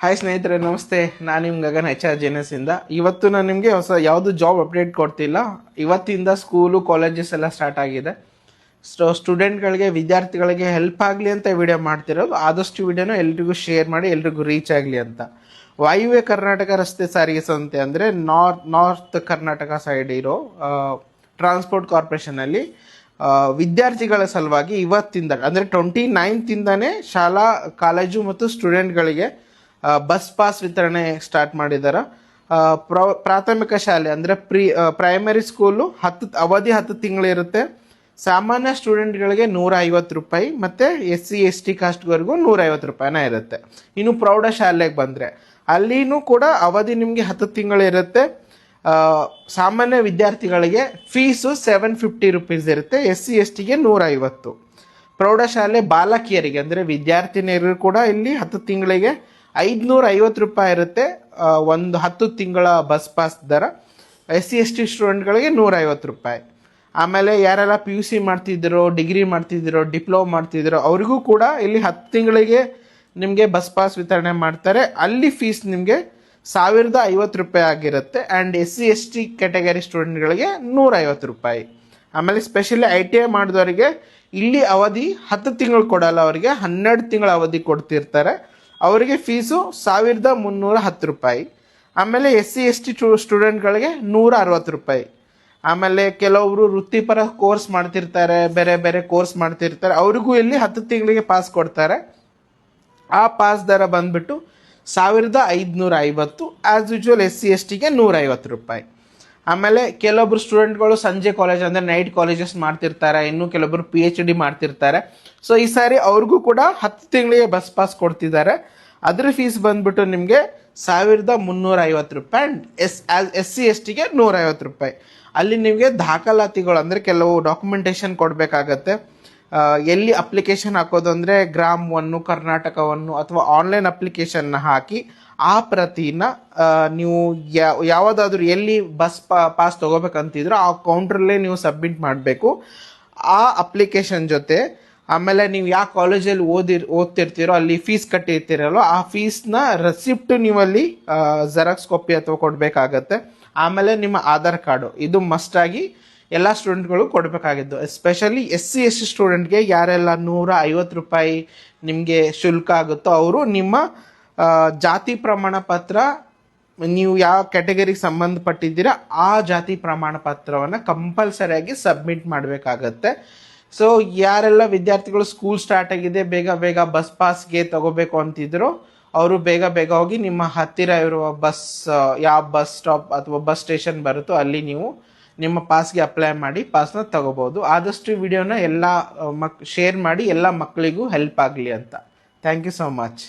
Hi ಸ್ನೇಹಿತರೆ, ನಮಸ್ತೆ. ನಾನು ನಿಮ್ಮ ಗಗನ್ HRJNS ಇಂದ. ಇವತ್ತು ನಾನು ನಿಮಗೆ ಹೊಸ ಯಾವುದು ಜಾಬ್ ಅಪ್ಡೇಟ್ ಕೊಡ್ತಿಲ್ಲ. ಇವತ್ತಿಂದ ಸ್ಕೂಲು ಕಾಲೇಜಸ್ ಎಲ್ಲ ಸ್ಟಾರ್ಟ್ ಆಗಿದೆ. ಸ್ಟೂಡೆಂಟ್ಗಳಿಗೆ, ವಿದ್ಯಾರ್ಥಿಗಳಿಗೆ ಹೆಲ್ಪ್ ಆಗಲಿ ಅಂತ ವಿಡಿಯೋ ಮಾಡ್ತಿರೋದು. ಆದಷ್ಟು ವಿಡಿಯೋನ ಎಲ್ರಿಗೂ ಶೇರ್ ಮಾಡಿ, ಎಲ್ರಿಗೂ ರೀಚ್ ಆಗಲಿ ಅಂತ. ವಾಯುವ್ಯ ಕರ್ನಾಟಕ ರಸ್ತೆ ಸಾರಿಗೆ ಸಂಸ್ಥೆ ಅಂದರೆ ನಾರ್ತ್ ಕರ್ನಾಟಕ ಸೈಡ್ ಇರೋ ಟ್ರಾನ್ಸ್ಪೋರ್ಟ್ ಕಾರ್ಪೊರೇಷನಲ್ಲಿ ವಿದ್ಯಾರ್ಥಿಗಳ ಸಲುವಾಗಿ ಇವತ್ತಿಂದ ಅಂದರೆ 29 ಶಾಲಾ ಕಾಲೇಜು ಮತ್ತು ಸ್ಟೂಡೆಂಟ್ಗಳಿಗೆ ಬಸ್ ಪಾಸ್ ವಿತರಣೆ ಸ್ಟಾರ್ಟ್ ಮಾಡಿದ್ದಾರೆ. ಪ್ರಾಥಮಿಕ ಶಾಲೆ ಅಂದರೆ ಪ್ರೈಮರಿ ಸ್ಕೂಲು ಅವಧಿ 10 ತಿಂಗಳಿರುತ್ತೆ. ಸಾಮಾನ್ಯ ಸ್ಟೂಡೆಂಟ್ಗಳಿಗೆ 150 ರೂಪಾಯಿ ಮತ್ತು SC/ST ಕಾಸ್ಟ್ವರೆಗೂ 150 ರೂಪಾಯಿನ ಇರುತ್ತೆ. ಇನ್ನು ಪ್ರೌಢಶಾಲೆಗೆ ಬಂದರೆ ಅಲ್ಲಿನೂ ಕೂಡ ಅವಧಿ ನಿಮಗೆ 10 ತಿಂಗಳಿರುತ್ತೆ. ಸಾಮಾನ್ಯ ವಿದ್ಯಾರ್ಥಿಗಳಿಗೆ ಫೀಸು 750 ರೂಪೀಸ್ ಇರುತ್ತೆ. SC/STಗೆ 150. ಪ್ರೌಢಶಾಲೆ ಬಾಲಕಿಯರಿಗೆ ಅಂದರೆ ವಿದ್ಯಾರ್ಥಿನಿಯರಿಗೂ ಕೂಡ ಇಲ್ಲಿ 10 ತಿಂಗಳಿಗೆ 550 ರೂಪಾಯಿ ಇರುತ್ತೆ. ಒಂದು 10 ತಿಂಗಳ ಬಸ್ ಪಾಸ್ ದರ. SC/ST ಸ್ಟೂಡೆಂಟ್ಗಳಿಗೆ 150 ರೂಪಾಯಿ. ಆಮೇಲೆ ಯಾರೆಲ್ಲ PUC ಮಾಡ್ತಿದ್ದೀರೋ, ಡಿಗ್ರಿ ಮಾಡ್ತಿದ್ದೀರೋ, ಡಿಪ್ಲೊಮಾ ಮಾಡ್ತಿದ್ದೀರೋ ಅವ್ರಿಗೂ ಕೂಡ ಇಲ್ಲಿ 10 ತಿಂಗಳಿಗೆ ನಿಮಗೆ ಬಸ್ ಪಾಸ್ ವಿತರಣೆ ಮಾಡ್ತಾರೆ. ಅಲ್ಲಿ ಫೀಸ್ ನಿಮಗೆ 1050 ರೂಪಾಯಿ ಆಗಿರುತ್ತೆ. ಆ್ಯಂಡ್ SC/ST ಕ್ಯಾಟಗರಿ ಸ್ಟೂಡೆಂಟ್ಗಳಿಗೆ 150 ರೂಪಾಯಿ. ಆಮೇಲೆ ಸ್ಪೆಷಲಿ ITI ಮಾಡಿದವರಿಗೆ ಇಲ್ಲಿ ಅವಧಿ 10 ತಿಂಗಳು ಕೊಡಲ್ಲ, ಅವರಿಗೆ 12 ತಿಂಗಳ ಅವಧಿ ಕೊಡ್ತಿರ್ತಾರೆ. ಅವರಿಗೆ ಫೀಸು 1310 ರೂಪಾಯಿ. ಆಮೇಲೆ SC/ST ಸ್ಟೂಡೆಂಟ್ಗಳಿಗೆ 160 ರೂಪಾಯಿ. ಆಮೇಲೆ ಕೆಲವರು ವೃತ್ತಿಪರ ಕೋರ್ಸ್ ಮಾಡ್ತಿರ್ತಾರೆ, ಬೇರೆ ಬೇರೆ ಕೋರ್ಸ್ ಮಾಡ್ತಿರ್ತಾರೆ, ಅವ್ರಿಗೂ ಇಲ್ಲಿ 10 ತಿಂಗಳಿಗೆ ಪಾಸ್ ಕೊಡ್ತಾರೆ. ಆ ಪಾಸ್ ದರ ಬಂದ್ಬಿಟ್ಟು 1550. ಆ್ಯಸ್ ಯೂಶುವಲ್ SC/STಗೆ 150 ರೂಪಾಯಿ. ಆಮೇಲೆ ಕೆಲವೊಬ್ರು ಸ್ಟೂಡೆಂಟ್ಗಳು ಸಂಜೆ ಕಾಲೇಜ್ ಅಂದರೆ ನೈಟ್ ಕಾಲೇಜಸ್ ಮಾಡ್ತಿರ್ತಾರೆ, ಇನ್ನು ಕೆಲವೊಬ್ರು PhD ಮಾಡ್ತಿರ್ತಾರೆ. ಸೊ ಈ ಸಾರಿ ಅವ್ರಿಗೂ ಕೂಡ 10 ತಿಂಗಳಿಗೆ ಬಸ್ ಪಾಸ್ ಕೊಡ್ತಿದ್ದಾರೆ. ಅದ್ರ ಫೀಸ್ ಬಂದ್ಬಿಟ್ಟು ನಿಮಗೆ 1350 ರೂಪಾಯಿ. SC/STಗೆ 150 ರೂಪಾಯಿ. ಅಲ್ಲಿ ನಿಮಗೆ ದಾಖಲಾತಿಗಳು ಅಂದರೆ ಕೆಲವು ಡಾಕ್ಯುಮೆಂಟೇಶನ್ ಕೊಡಬೇಕಾಗತ್ತೆ. ಎಲ್ಲಿ ಅಪ್ಲಿಕೇಶನ್ ಹಾಕೋದು ಅಂದರೆ ಗ್ರಾಮ್ 1, ಕರ್ನಾಟಕ 1 ಅಥವಾ ಆನ್ಲೈನ್ ಅಪ್ಲಿಕೇಶನ್ನ ಹಾಕಿ ಆ ಪ್ರತಿನ ನೀವು ಯಾವುದಾದ್ರೂ ಎಲ್ಲಿ ಬಸ್ ಪಾಸ್ ತೊಗೋಬೇಕಂತಿದ್ರು ಆ ಕೌಂಟ್ರಲ್ಲೇ ನೀವು ಸಬ್ಮಿಟ್ ಮಾಡಬೇಕು. ಆ ಅಪ್ಲಿಕೇಶನ್ ಜೊತೆ ಆಮೇಲೆ ನೀವು ಯಾವ ಕಾಲೇಜಲ್ಲಿ ಓದ್ತಿರ್ತೀರೋ ಅಲ್ಲಿ ಫೀಸ್ ಕಟ್ಟಿರ್ತೀರಲ್ಲೋ ಆ ಫೀಸ್ನ ರೆಸಿಪ್ಟ್ ನೀವಲ್ಲಿ ಜೆರಾಕ್ಸ್ ಕಾಪಿ ಅಥವಾ ಕೊಡಬೇಕಾಗತ್ತೆ. ಆಮೇಲೆ ನಿಮ್ಮ ಆಧಾರ್ ಕಾರ್ಡು, ಇದು ಮಸ್ಟಾಗಿ ಎಲ್ಲ ಸ್ಟೂಡೆಂಟ್ಗಳು ಕೊಡಬೇಕಾಗಿದ್ದು. ಎಸ್ಪೆಷಲಿ SC/ST ಸ್ಟೂಡೆಂಟ್ಗೆ ಯಾರೆಲ್ಲ 150 ರೂಪಾಯಿ ನಿಮಗೆ ಶುಲ್ಕ ಆಗುತ್ತೋ ಅವರು ನಿಮ್ಮ ಜಾತಿ ಪ್ರಮಾಣ ಪತ್ರ, ನೀವು ಯಾವ ಕ್ಯಾಟಗರಿಗೆ ಸಂಬಂಧಪಟ್ಟಿದ್ದೀರಾ ಆ ಜಾತಿ ಪ್ರಮಾಣ ಪತ್ರವನ್ನು ಕಂಪಲ್ಸರಿಯಾಗಿ ಸಬ್ಮಿಟ್ ಮಾಡಬೇಕಾಗತ್ತೆ. ಸೊ ಯಾರೆಲ್ಲ ವಿದ್ಯಾರ್ಥಿಗಳು ಸ್ಕೂಲ್ ಸ್ಟಾರ್ಟ್ ಆಗಿದೆ, ಬೇಗ ಬೇಗ ಬಸ್ ಪಾಸ್ಗೆ ತಗೋಬೇಕು ಅಂತಿದ್ರು ಅವರು ಬೇಗ ಬೇಗ ಹೋಗಿ ನಿಮ್ಮ ಹತ್ತಿರ ಇರುವ ಯಾವ ಬಸ್ ಸ್ಟಾಪ್ ಅಥವಾ ಬಸ್ ಸ್ಟೇಷನ್ ಬರುತ್ತೋ ಅಲ್ಲಿ ನೀವು ನಿಮ್ಮ ಪಾಸ್ಗೆ ಅಪ್ಲೈ ಮಾಡಿ ಪಾಸ್ನ ತಗೋಬೋದು. ಆದಷ್ಟು ವಿಡಿಯೋನ ಎಲ್ಲ ಶೇರ್ ಮಾಡಿ ಎಲ್ಲ ಮಕ್ಕಳಿಗೂ ಹೆಲ್ಪ್ ಆಗಲಿ ಅಂತ. Thank you so much.